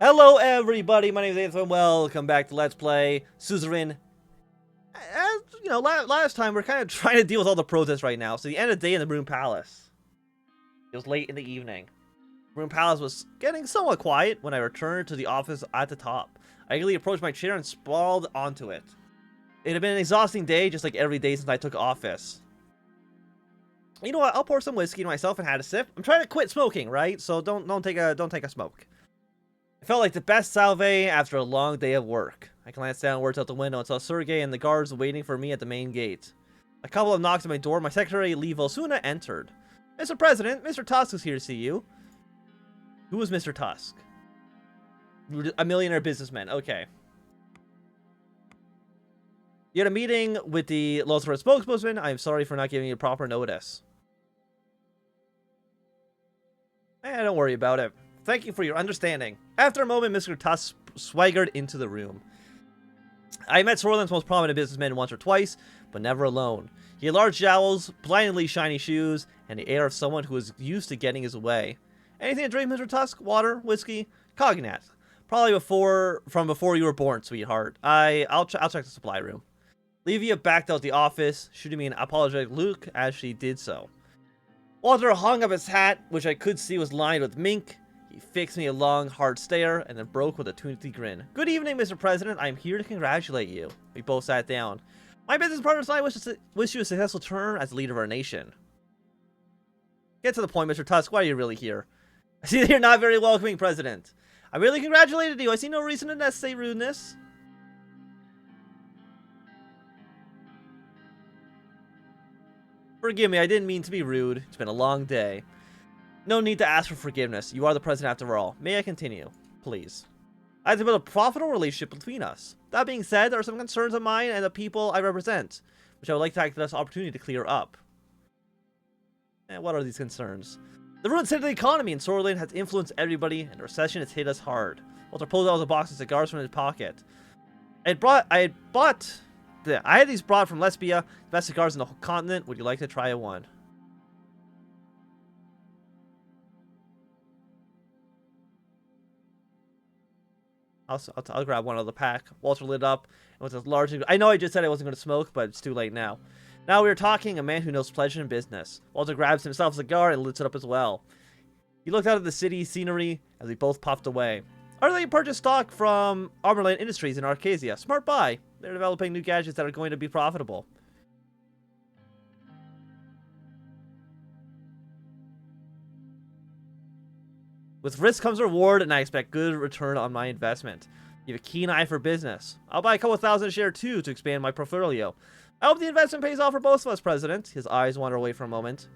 Hello everybody, my name is Anthnwam. Welcome back to Let's Play Suzerain. As you know, last time we're kind of trying to deal with all the protests right now. So the end of the day in the Broom Palace. It was late in the evening. Broom Palace was getting somewhat quiet when I returned to the office at the top. I eagerly approached my chair and sprawled onto it. It had been an exhausting day, just like every day since I took office. You know what? I'll pour some whiskey to myself and had a sip. I'm trying to quit smoking, right? So don't take a smoke. It felt like the best salve after a long day of work. I glanced downwards out the window and saw Sergei and the guards waiting for me at the main gate. A couple of knocks at my door. My secretary, Lee Volsuna, entered. Mr. President, Mr. Tusk is here to see you. Who was Mr. Tusk? A millionaire businessman. Okay. You had a meeting with the Lothar spokesperson. I am sorry for not giving you proper notice. Don't worry about it. Thank you for your understanding. After a moment, Mr. Tusk swaggered into the room. I met Sordland's most prominent businessman once or twice, but never alone. He had large jowls, blindingly shiny shoes, and the air of someone who was used to getting his way. Anything to drink, Mr. Tusk? Water? Whiskey? Cognac. Probably from before you were born, sweetheart. I'll check the supply room. Levia backed out the office, shooting me an apologetic look as she did so. Walter hung up his hat, which I could see was lined with mink. He fixed me a long, hard stare, and then broke with a toothy grin. Good evening, Mr. President. I am here to congratulate you. We both sat down. My business partners and I wish you a successful term as the leader of our nation. Get to the point, Mr. Tusk. Why are you really here? I see that you're not very welcoming, President. I really congratulated you. I see no reason to necessitate rudeness. Forgive me, I didn't mean to be rude. It's been a long day. No need to ask for forgiveness. You are the president after all. May I continue? Please. I have to build a profitable relationship between us. That being said, there are some concerns of mine and the people I represent, which I would like to take this opportunity to clear up. And what are these concerns? The ruined state of the economy in Sordland has influenced everybody, and the recession has hit us hard. Walter pulled out a box of cigars from his pocket. I had these brought from Lesbia, the best cigars in the whole continent. Would you like to try one? I'll grab one out of the pack. Walter lit up. It was a large. I know I just said I wasn't going to smoke, but it's too late now. Now we are talking a man who knows pleasure and business. Walter grabs himself a cigar and lit it up as well. He looked out at the city scenery as we both puffed away. Arthur purchased stock from Armorland Industries in Arcasia. Smart buy. They're developing new gadgets that are going to be profitable. With risk comes reward, and I expect good return on my investment. You have a keen eye for business. I'll buy a couple thousand shares too to expand my portfolio. I hope the investment pays off for both of us, President. His eyes wander away for a moment.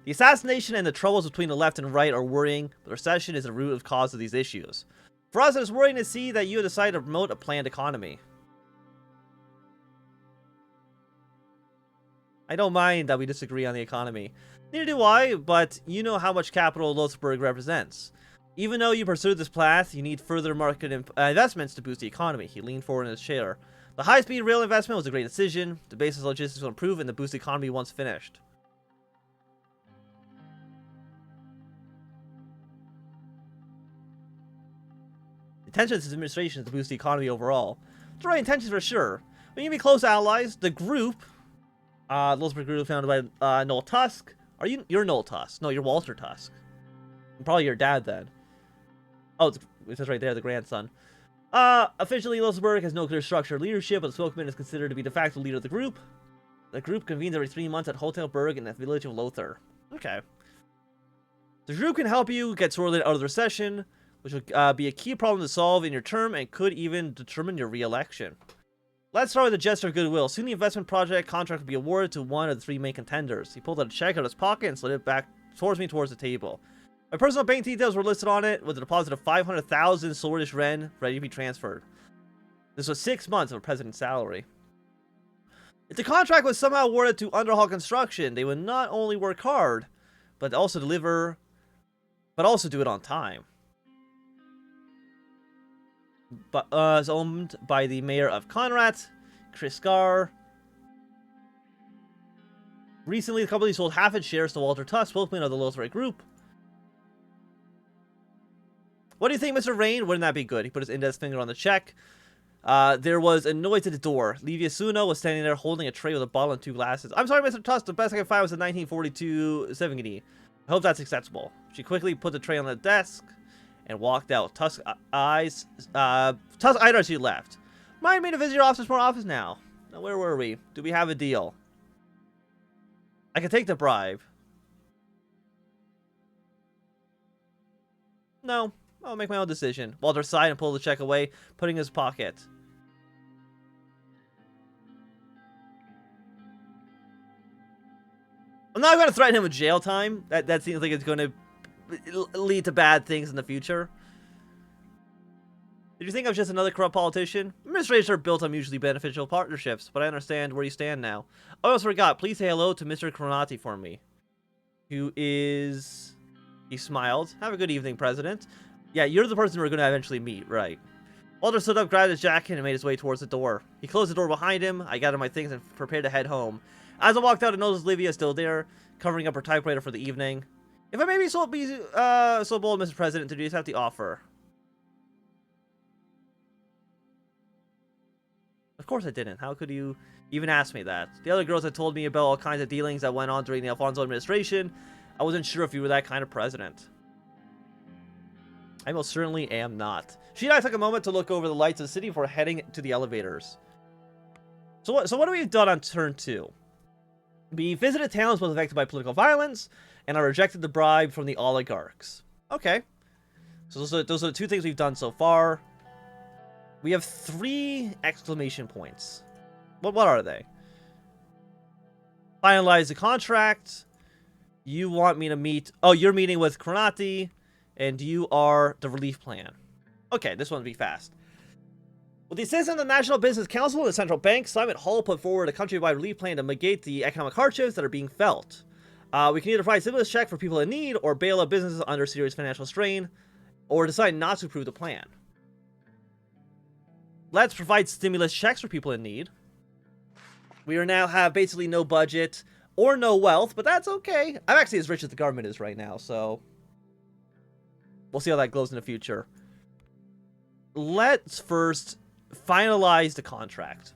The assassination and the troubles between the left and right are worrying, but the recession is the root of cause of these issues. For us, it is worrying to see that you have decided to promote a planned economy. I don't mind that we disagree on the economy. Neither do I, but you know how much capital Lothsburg represents. Even though you pursue this path, you need further market investments to boost the economy. He leaned forward in his chair. The high-speed rail investment was a great decision. The basis of logistics will improve and the boost the economy once finished. The intention of this administration is to boost the economy overall. It's the right intentions for sure. We can be close allies. The group, Lothsburg group founded by Noel Tusk. You're Noel Tusk. No, you're Walter Tusk. Probably your dad then. Oh, it says right there, the grandson. Officially, Lothsburg has no clear structure of leadership, but the spokesman is considered to be de facto leader of the group. The group convenes every 3 months at Hotel Berg in the village of Lothar. Okay. The group can help you get Sordland out of the recession, which will be a key problem to solve in your term and could even determine your re-election. Let's start with a gesture of goodwill. Soon the investment project contract will be awarded to one of the 3 main contenders. He pulled out a check out of his towards the table. My personal bank details were listed on it with a deposit of 500,000 Swordish Ren ready to be transferred. This was 6 months of a president's salary. If the contract was somehow awarded to Underhall Construction, they would not only work hard, but also do it on time. But is owned by the mayor of Conrad, Chris Garr. Recently, the company sold half its shares to Walter Tusk, spokesman of the Lothar Group. What do you think, Mr. Rayne? Wouldn't that be good? He put his index finger on the check. There was a noise at the door. Livia Suno was standing there holding a tray with a bottle and 2 glasses. I'm sorry, Mr. Tusk. The best I can find was a 1942 70. I hope that's acceptable. She quickly put the tray on the desk and walked out. Tusk eyed her as she left. Mind me to visit your office more often now. Now, where were we? Do we have a deal? I can take the bribe. No, I'll make my own decision. Walter sighed and pulled the check away, putting it in his pocket. I'm not going to threaten him with jail time. That seems like it's going to lead to bad things in the future. Did you think I was just another corrupt politician? Administrators are built on mutually beneficial partnerships, but I understand where you stand now. I almost forgot. Please say hello to Mr. Coronati for me. Who is... He smiled. Have a good evening, President. Yeah, you're the person we're going to eventually meet, right? Walter stood up, grabbed his jacket, and made his way towards the door. He closed the door behind him. I gathered my things and prepared to head home. As I walked out, I noticed Livia still there, covering up her typewriter for the evening. If I may be so bold, Mr. President, to accept the offer. Of course I didn't. How could you even ask me that? The other girls had told me about all kinds of dealings that went on during the Alfonso administration. I wasn't sure if you were that kind of president. I most certainly am not. She and I took a moment to look over the lights of the city before heading to the elevators. So what have we done on turn 2? We visited towns most affected by political violence, and I rejected the bribe from the oligarchs. Okay. So those are the 2 things we've done so far. We have 3 exclamation points. What are they? Finalize the contract. You want me to meet... Oh, you're meeting with Coronati, and you are the relief plan. Okay, this one will be fast. With the assistance of the National Business Council and the Central Bank, Simon Hall put forward a countrywide relief plan to mitigate the economic hardships that are being felt. We can either provide a stimulus check for people in need, or bail out businesses under serious financial strain, or decide not to approve the plan. Let's provide stimulus checks for people in need. We are now have basically no budget or no wealth, but that's okay. I'm actually as rich as the government is right now, so we'll see how that goes in the future. Let's first finalize the contract.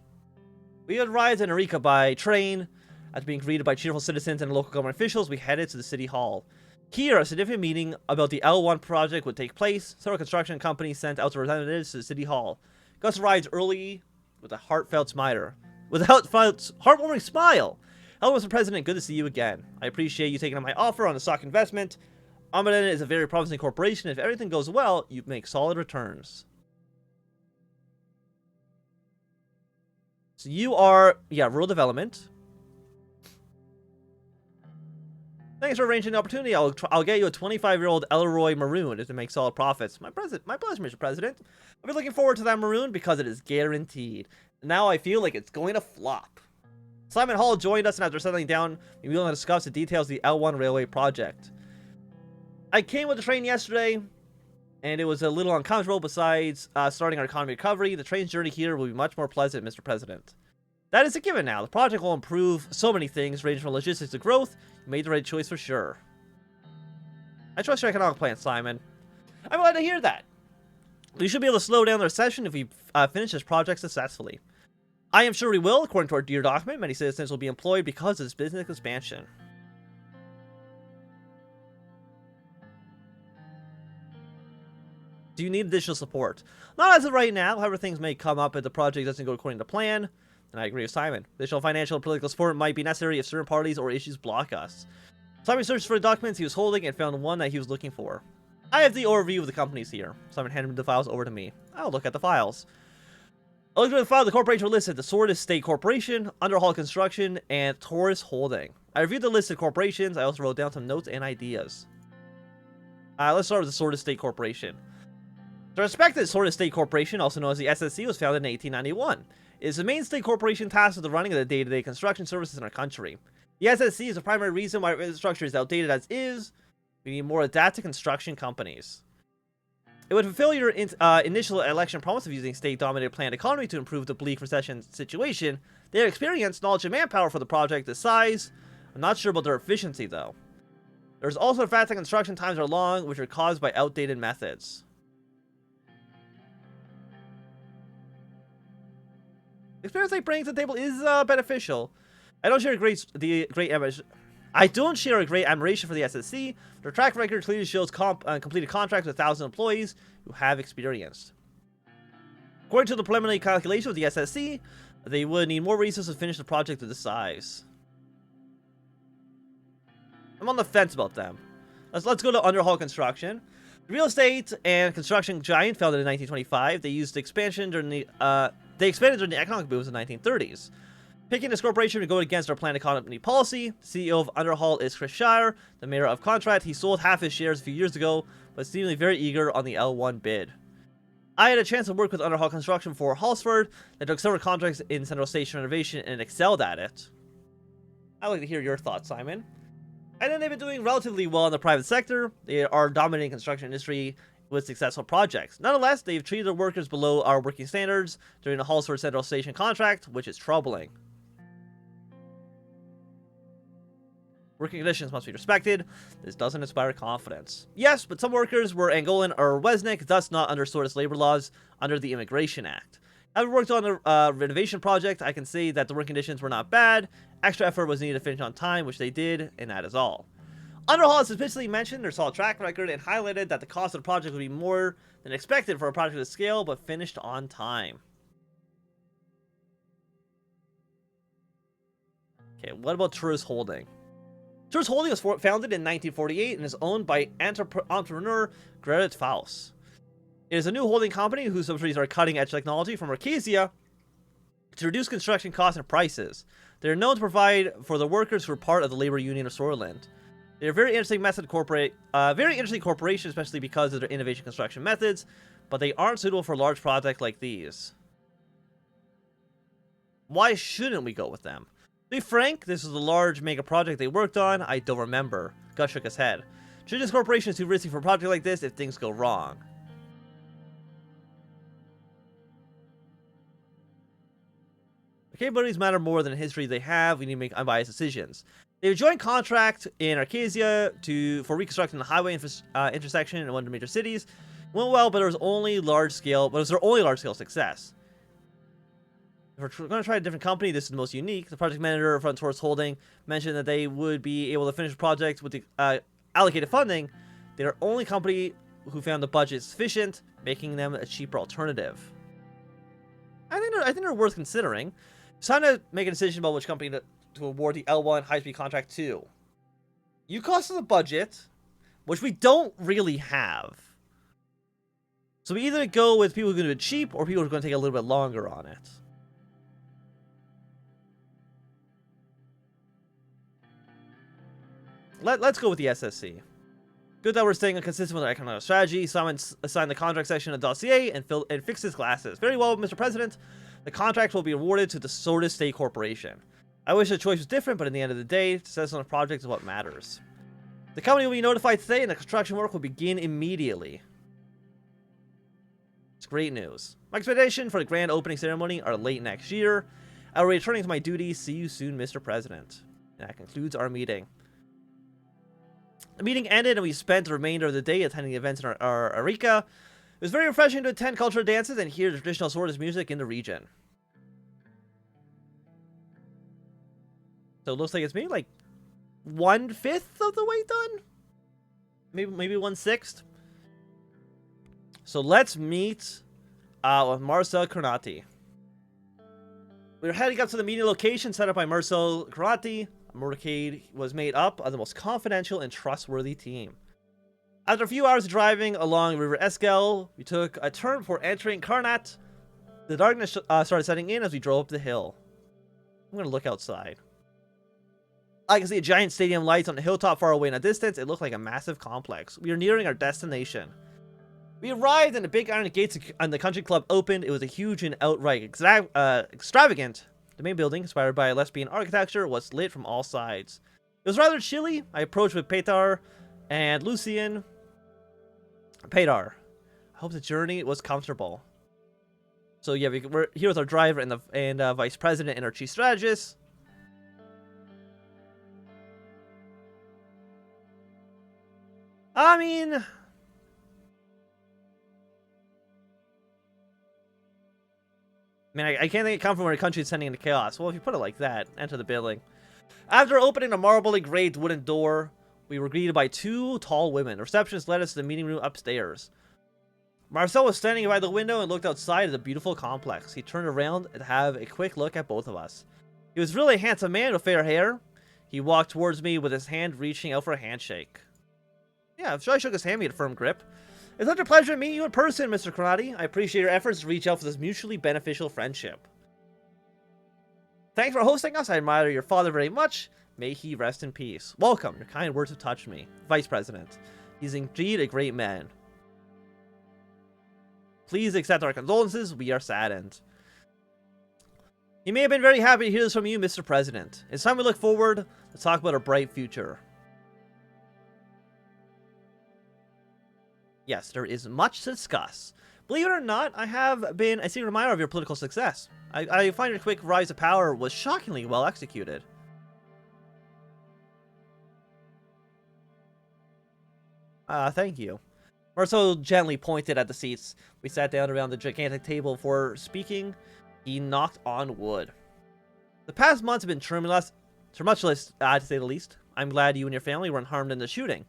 We arrived in Arica by train. After being greeted by cheerful citizens and local government officials, we headed to the city hall. Here, a significant meeting about the L1 project would take place. Several construction companies sent out representatives to the city hall. Gus arrived early with a heartwarming smile. Hello, Mr. President. Good to see you again. I appreciate you taking up my offer on a stock investment. Almaden is a very promising corporation. If everything goes well, you make solid returns. So you are, rural development. Thanks for arranging the opportunity. I'll get you a 25-year-old Elroy Maroon to make solid profits. My pleasure, Mr. President. I've been looking forward to that Maroon because it is guaranteed. Now I feel like it's going to flop. Simon Hall joined us, and after settling down, we will discuss the details of the L1 railway project. I came with the train yesterday, and it was a little uncomfortable. Besides starting our economy recovery, the train's journey here will be much more pleasant, Mr. President. That is a given now. The project will improve so many things, ranging from logistics to growth. You made the right choice for sure. I trust your economic plan, Simon. I'm glad to hear that. We should be able to slow down the recession if we finish this project successfully. I am sure we will. According to our dear document, many citizens will be employed because of this business expansion. Do you need additional support? Not as of right now. However, things may come up if the project doesn't go according to plan. And I agree with Simon. Additional financial and political support might be necessary if certain parties or issues block us. Simon searched for the documents he was holding and found one that he was looking for. I have the overview of the companies here. Simon handed the files over to me. I'll look at the files. I looked at the file. The corporations were listed: the Sordland State Corporation, Underhall Construction, and Taurus Holding. I reviewed the list of corporations. I also wrote down some notes and ideas. Let's start with the Sordland State Corporation. The respected Sordland State Corporation, also known as the SSC, was founded in 1891. It is the main state corporation tasked with the running of the day-to-day construction services in our country. The SSC is the primary reason why our infrastructure is outdated as is. We need more adaptive construction companies. It would fulfill your initial election promise of using state-dominated planned economy to improve the bleak recession situation. They have experience, knowledge, and manpower for the project this size. I'm not sure about their efficiency, though. There's also the fact that construction times are long, which are caused by outdated methods. The experience they bring to the table is beneficial. I don't share I don't share a great admiration for the SSC. Their track record clearly shows completed contracts with 1,000 employees who have experience. According to the preliminary calculation of the SSC, they would need more resources to finish the project of this size. I'm on the fence about them. Let's go to Underhall Construction. The real estate and construction giant founded in 1925. They used expansion during the they expanded during the economic booms in the 1930s. Picking this corporation to go against our planned economy policy. The CEO of Underhall is Chris Shire, the mayor of Contract. He sold half his shares a few years ago, but seemingly very eager on the L1 bid. I had a chance to work with Underhall Construction for Halsford. They took several contracts in Central Station renovation and excelled at it. I'd like to hear your thoughts, Simon. And then they've been doing relatively well in the private sector. They are dominating construction industry with successful projects. Nonetheless, they've treated their workers below our working standards during the Halsford Central Station contract, which is troubling. Working conditions must be respected. This doesn't inspire confidence. Yes, but some workers were Angolan or Wesnick, thus not under Sordland's labor laws under the Immigration Act. Having worked on the renovation project, I can say that the working conditions were not bad. Extra effort was needed to finish on time, which they did, and that is all. Underhall has suspiciously mentioned their solid track record and highlighted that the cost of the project would be more than expected for a project of this scale, but finished on time. Okay, what about Tourist Holding? Tourist Holding was founded in 1948 and is owned by entrepreneur Gerrit Faust. It is a new holding company whose subsidiaries are cutting-edge technology from Arcasia to reduce construction costs and prices. They are known to provide for the workers who are part of the labor union of Sordland. They are very interesting corporation, especially because of their innovation construction methods, but they aren't suitable for a large project like these. Why shouldn't we go with them? To be frank, this is a large mega project they worked on. I don't remember. Gus shook his head. Traditionalist corporation is too risky for a project like this if things go wrong. The capabilities matter more than the history they have. We need to make unbiased decisions. They have a joint contract in Arcasia for reconstructing the highway intersection in one of the major cities. It went well, but it was their only large scale success. If we're going to try a different company, this is the most unique. The project manager of Tourist Holding mentioned that they would be able to finish the project with the allocated funding. They're the only company who found the budget sufficient, making them a cheaper alternative. I think they're worth considering. It's time to make a decision about which company to award the L1 high-speed contract to. You cost us a budget, which we don't really have. So we either go with people who are going to do it cheap, or people who are going to take a little bit longer on it. Let's go with the SSC. Good that we're staying consistent with our economic strategy. Simon assigned the contract section of the dossier and fixed his glasses. Very well, Mr. President. The contract will be awarded to the Sordland State Corporation. I wish the choice was different, but at the end of the day, success on the project is what matters. The company will be notified today, and the construction work will begin immediately. It's great news. My expectation for the grand opening ceremony are late next year. I will be returning to my duties. See you soon, Mr. President. And that concludes our meeting. The meeting ended, and we spent the remainder of the day attending events in our Arica. It was very refreshing to attend cultural dances and hear the traditional Sordland music in the region. So it looks like it's maybe like 1/5 of the way done? Maybe 1/6. So let's meet with Marcel Carnati. We're heading up to the meeting location set up by Marcel Carnati. A motorcade was made up of the most confidential and trustworthy team. After a few hours of driving along River Esquel, we took a turn before entering Carnat. The darkness started setting in as we drove up the hill. I'm going to look outside. I can see a giant stadium lights on the hilltop far away in the distance. It looked like a massive complex. We are nearing our destination. We arrived and the big iron gates and the country club opened. It was a huge and outright extravagant. The main building, inspired by lesbian architecture, was lit from all sides. It was rather chilly. I approached with Petar and Lucien. Petar, I hope the journey was comfortable. So yeah, we're here with our driver and the vice president and our chief strategist. I mean, I mean, I can't think it come from where a country is sending into chaos. Well, if you put it like that, enter the building. After opening a marbly engraved wooden door, we were greeted by two tall women. The receptionist led us to the meeting room upstairs. Marcel was standing by the window and looked outside at the beautiful complex. He turned around to have a quick look at both of us. He was really a handsome man with fair hair. He walked towards me with his hand reaching out for a handshake. Yeah, I shook his hand, he had a firm grip. It's such a pleasure to meet you in person, Mr. Karate. I appreciate your efforts to reach out for this mutually beneficial friendship. Thanks for hosting us. I admire your father very much. May he rest in peace. Welcome. Your kind words have touched me. Vice President. He's indeed a great man. Please accept our condolences. We are saddened. He may have been very happy to hear this from you, Mr. President. It's time we look forward to talk about a bright future. Yes, there is much to discuss. Believe it or not, I have been a secret admirer of your political success. I find your quick rise to power was shockingly well executed. Thank you. Marcel gently pointed at the seats. We sat down around the gigantic table for speaking. He knocked on wood. The past months have been tumultuous, to say the least. I'm glad you and your family weren't harmed in the shooting.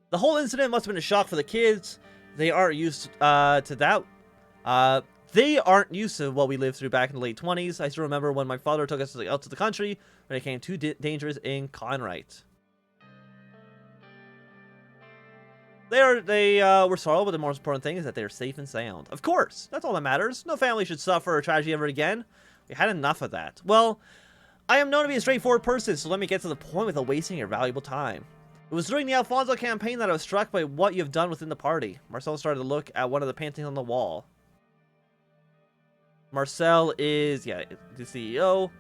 The whole incident must have been a shock for the kids. They aren't used to that. They aren't used to what we lived through back in the late 20s. I still remember when my father took us out to the country when it became too dangerous in Conright. They were sorrowful, but the most important thing is that they are safe and sound. Of course, that's all that matters. No family should suffer a tragedy ever again. We had enough of that. Well, I am known to be a straightforward person, so let me get to the point without wasting your valuable time. It was during the Alfonso campaign that I was struck by what you have done within the party. Marcel started to look at one of the paintings on the wall. Marcel is, the CEO.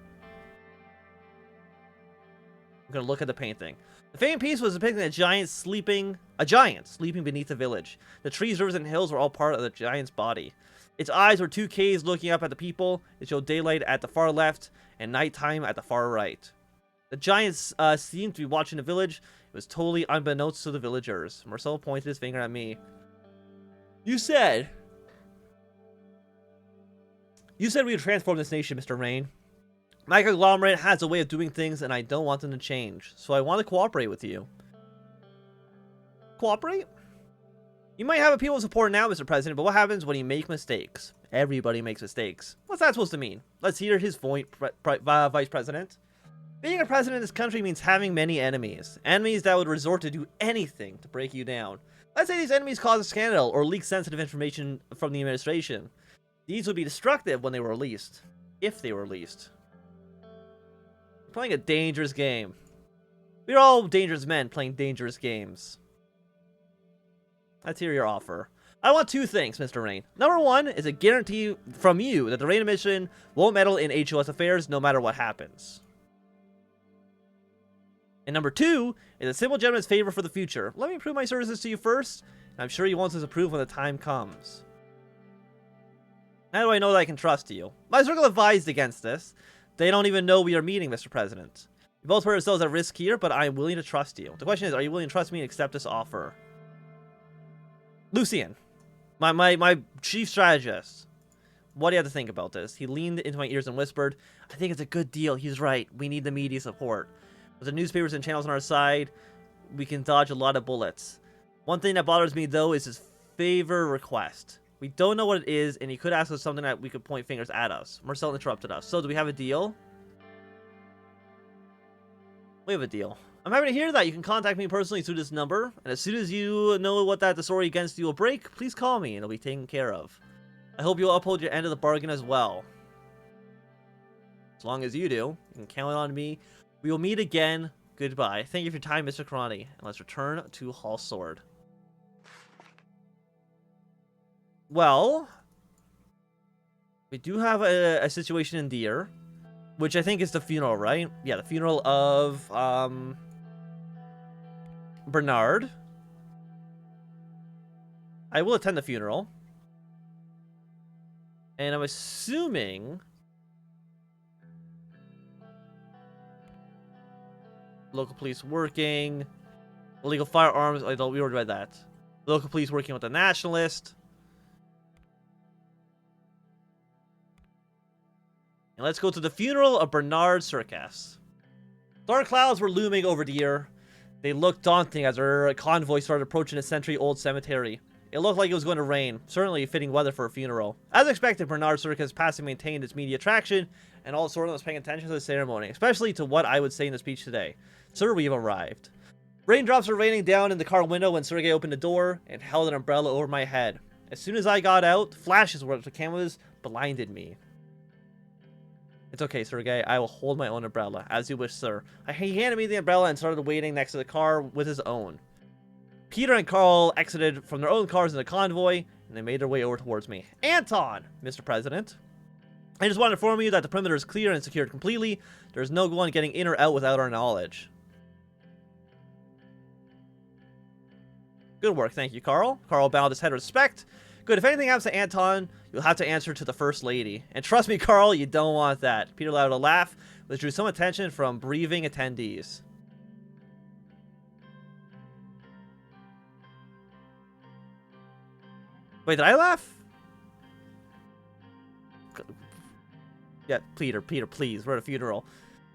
I'm going to look at the painting. The famed piece was depicting a giant sleeping beneath the village. The trees, rivers, and hills were all part of the giant's body. Its eyes were two caves looking up at the people. It showed daylight at the far left and nighttime at the far right. The giants seemed to be watching the village. It was totally unbeknownst to the villagers. Marcel pointed his finger at me. You said we would transform this nation, Mr. Rayne. My conglomerate has a way of doing things, and I don't want them to change. So I want to cooperate with you. Cooperate? You might have a people support now, Mr. President, but what happens when you make mistakes? Everybody makes mistakes. What's that supposed to mean? Let's hear his point, Vice President. Being a president in this country means having many enemies. Enemies that would resort to do anything to break you down. Let's say these enemies cause a scandal or leak sensitive information from the administration. These would be destructive when they were released. If they were released. We're playing a dangerous game. We're all dangerous men playing dangerous games. Let's hear your offer. I want two things, Mr. Rayne. Number one is a guarantee from you that the Rayne Mission won't meddle in HOS affairs no matter what happens. And number two is a simple gentleman's favor for the future. Let me prove my services to you first, and I'm sure you want us to prove when the time comes. How do I know that I can trust you? My circle advised against this. They don't even know we are meeting, Mr. President. We both put ourselves at risk here, but I am willing to trust you. The question is, are you willing to trust me and accept this offer? Lucien, my chief strategist. What do you have to think about this? He leaned into my ears and whispered, I think it's a good deal. He's right. We need the media support. With the newspapers and channels on our side, we can dodge a lot of bullets. One thing that bothers me, though, is his favor request. We don't know what it is, and he could ask us something that we could point fingers at us. Marcel interrupted us. So, do we have a deal? We have a deal. I'm happy to hear that. You can contact me personally through this number, and as soon as you know what the story against you will break, please call me, and it'll be taken care of. I hope you'll uphold your end of the bargain as well. As long as you do, you can count on me. We will meet again. Goodbye. Thank you for your time, Mr. Karate, and let's return to Hall Sword. Well, we do have a situation in Deer, which I think is the funeral, right? Yeah, the funeral of Bernard. I will attend the funeral. And I'm assuming local police working, illegal firearms. We already read that. Local police working with the nationalist. And let's go to the funeral of Bernard Circus. Dark clouds were looming over the air. They looked daunting as our convoy started approaching a century-old cemetery. It looked like it was going to rain, certainly fitting weather for a funeral. As expected, Bernard Circus passing maintained its media attraction, and all Sordland was paying attention to the ceremony, especially to what I would say in the speech today. Sir, we've arrived. Raindrops were raining down in the car window when Sergei opened the door and held an umbrella over my head. As soon as I got out, flashes where the cameras blinded me. It's okay, Sergei. I will hold my own umbrella, as you wish, sir. He handed me the umbrella and started waiting next to the car with his own. Peter and Carl exited from their own cars in the convoy, and they made their way over towards me. Anton, Mr. President. I just want to inform you that the perimeter is clear and secured completely. There's no one getting in or out without our knowledge. Good work, thank you, Carl. Carl bowed his head with respect. Good, if anything happens to Anton, you'll have to answer to the First Lady. And trust me, Carl, you don't want that. Peter allowed a laugh, which drew some attention from breathing attendees. Wait, did I laugh? Yeah, Peter, please, we're at a funeral.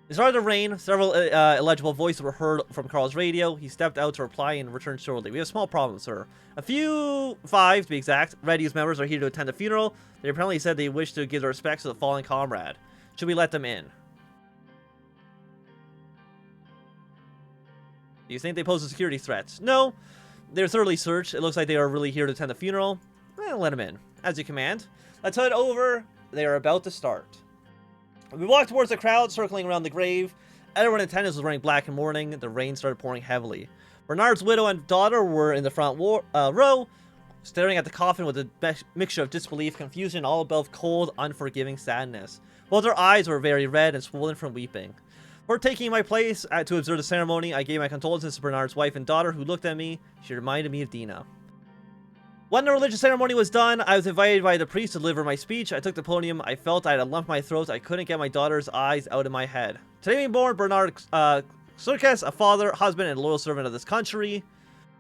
It started to rain. Several illegible voices were heard from Carl's radio. He stepped out to reply and returned shortly. We have a small problem, sir. A few, 5 to be exact, Red Youth members are here to attend the funeral. They apparently said they wish to give their respects to the fallen comrade. Should we let them in? Do you think they pose a security threat? No. They're thoroughly searched. It looks like they are really here to attend the funeral. Let them in. As you command. Let's head over. They are about to start. We walked towards the crowd circling around the grave. Everyone in attendance was wearing black in mourning. The rain started pouring heavily. Bernard's widow and daughter were in the front row, staring at the coffin with a mixture of disbelief, confusion, and all above cold, unforgiving sadness. Both their eyes were very red and swollen from weeping. Before taking my place to observe the ceremony, I gave my condolences to Bernard's wife and daughter, who looked at me. She reminded me of Dina. When the religious ceremony was done, I was invited by the priest to deliver my speech. I took the podium. I felt I had a lump in my throat. I couldn't get my daughter's eyes out of my head. Today being born, Bernard Circus, a father, husband, and loyal servant of this country.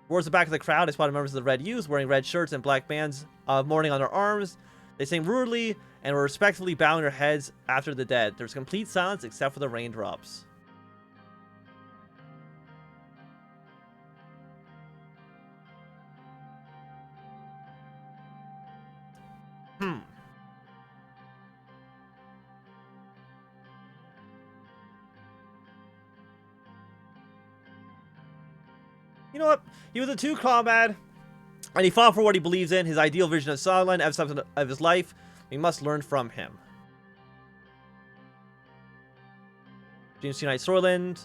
Towards the back of the crowd, I spotted members of the Red Youth wearing red shirts and black bands of mourning on their arms. They sang rudely and were respectfully bowing their heads after the dead. There was complete silence except for the raindrops. You know what? He was a true comrade, and he fought for what he believes in, his ideal vision of Sordland, of his life. We must learn from him. Dreams to unite Sordland.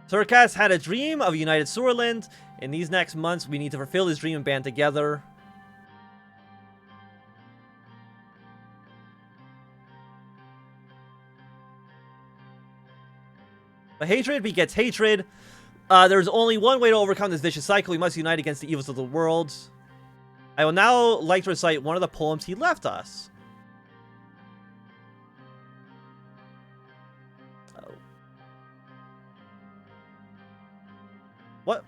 Circus had a dream of united Sordland. In these next months, we need to fulfill his dream and band together. But hatred begets hatred. There's only one way to overcome this vicious cycle. We must unite against the evils of the world. I will now like to recite one of the poems he left us. Oh. What?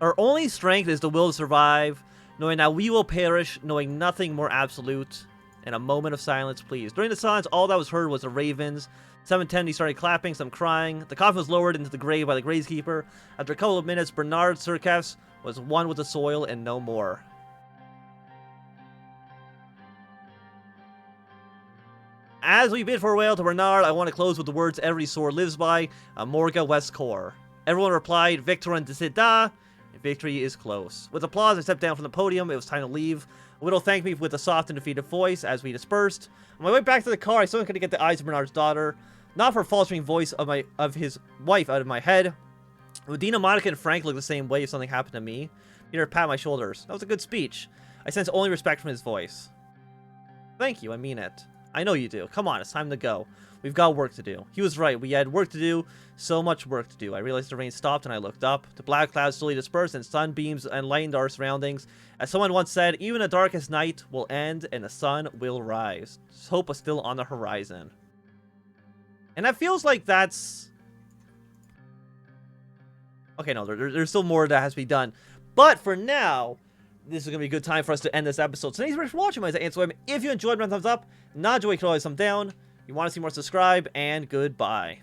Our only strength is the will to survive, knowing that we will perish, knowing nothing more absolute. In a moment of silence, please. During the silence, all that was heard was the ravens. 7:10, he started clapping, some crying. The coffin was lowered into the grave by the gravekeeper. After a couple of minutes, Bernard Circus was one with the soil and no more. As we bid farewell to Bernard, I want to close with the words every sword lives by, Amorga West Corps. Everyone replied, Victor and Decida. Victory is close. With applause, I stepped down from the podium. It was time to leave. Widow thanked me with a soft and defeated voice as we dispersed. On my way back to the car, I still couldn't get the eyes of Bernard's daughter. Not for faltering voice of his wife out of my head. Would Dina, Monica, and Frank look the same way if something happened to me? Peter pat my shoulders. That was a good speech. I sense only respect from his voice. Thank you, I mean it. I know you do. Come on, it's time to go. We've got work to do. He was right. We had work to do. So much work to do. I realized the rain stopped and I looked up. The black clouds slowly dispersed and sunbeams enlightened our surroundings. As someone once said, even the darkest night will end and the sun will rise. Hope was still on the horizon. And that feels like that's... Okay, no, there's still more that has to be done. But for now, this is going to be a good time for us to end this episode. So thanks very much for watching, my name is Anthnwam. If you enjoyed, run thumbs up. Not enjoy, you can always thumb down. If you want to see more, subscribe, and goodbye.